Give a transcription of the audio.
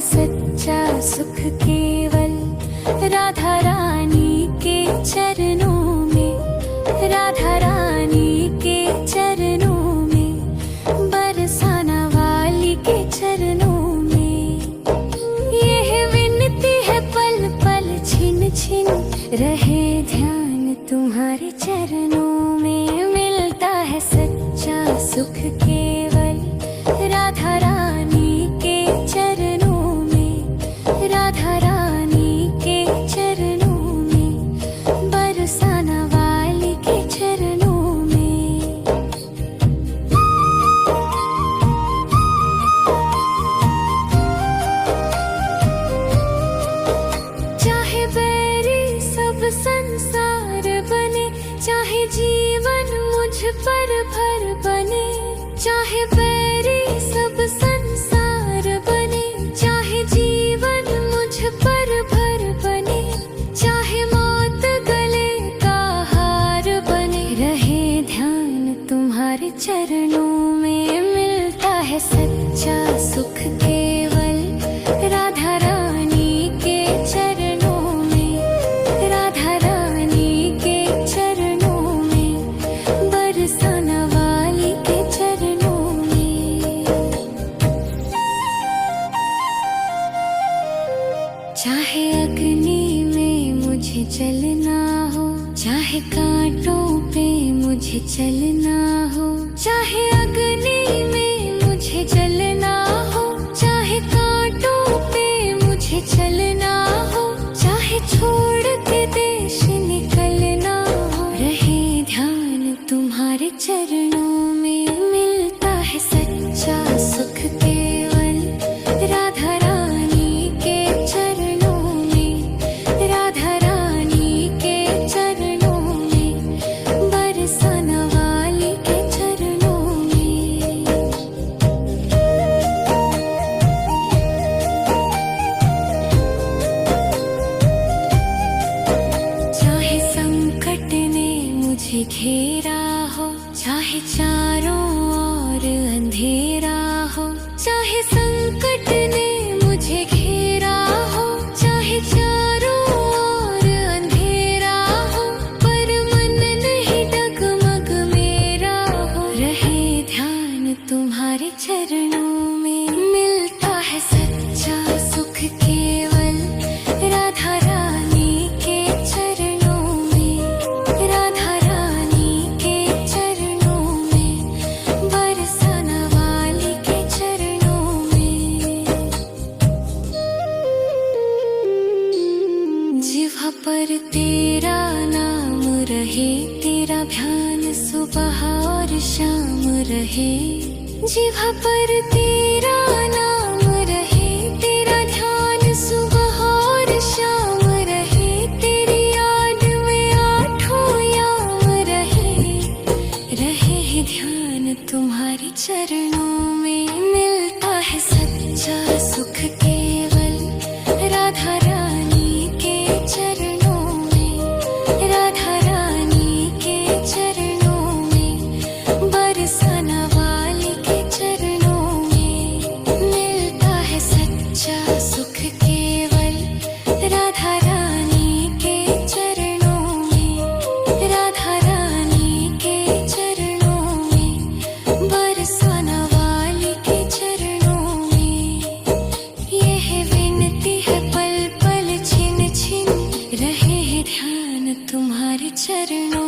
सच्चा सुख केवल राधा रानी के चरणों में, राधा रानी के चरणों में, बरसाना वाली के चरणों में। यह विनती है पल पल छिन छिन रहे ध्यान तुम्हारे चरणों में। मिलता है सच्चा सुख केवल राधा रानी के चरणों में, राधा रानी के चरणों में, बरसाना वाली के चरणों में। चाहे बैरी सब संसार बने, चाहे जीवन मुझ पर भर बने, चाहे बैरी सब संसार बने, चाहे जीवन मुझ पर भर बने, चाहे मौत गले का हार बने, रहे ध्यान तुम्हारे चरणों में। मिलता है सच्चा सुख केवल राधा रानी के चरणों में, राधा रानी के चरणों में, बरसाना वाली के चरणों में। चाहे अग्नि में मुझे जलना हो, चाहे कांटों पे मुझे चलना हो, चाहे अग्नि में मुझे जलना हो, चाहे कांटों पे मुझे चलना हो, चाहे छोड़ के देश निकलना हो, रहे ध्यान तुम्हारे चरणों में। मिलता है सच्चा सुख केवल राधा रानी के चरणों में, राधा रानी के चरणों में, बरसाना वाली के चरणों में। चाहे संकट ने मुझे घेरा हो, चाहे चारों ओर अंधेरा हो, चाहे संकट ने मुझे घेरा हो, चाहे चारों ओर अंधेरा हो, पर मन नहीं डगमग मेरा हो, रहे ध्यान तुम्हारे चरणों में। मिलता है सच्चा सुख केवल राधा रानी के चरणों में, राधा रानी के चरणों में, बरसाना वाली के चरणों में। जिह्वा पर तेरा नाम रहे, तेरा ध्यान सुबह और शाम रहे। जिह्वा पर तेरा नाम रहे, तेरा ध्यान सुबह और शाम रहे, तेरी याद में आठों याम रहे, रहे ध्यान तुम्हारे चरणों में। मिलता है सच्चा सुख केवल राधा रानी के चरणों में, राधा रानी के चरणों में, बरसाना वाली के चरणों में। मिलता है सच्चा सुख केवल राधा रानी के चरणों में, राधा रानी के चरणों में, बरसाना वाली के चरणों में। यह विनती है पल पल छिन छिन रहे ध्यान तुम्हारे चरणों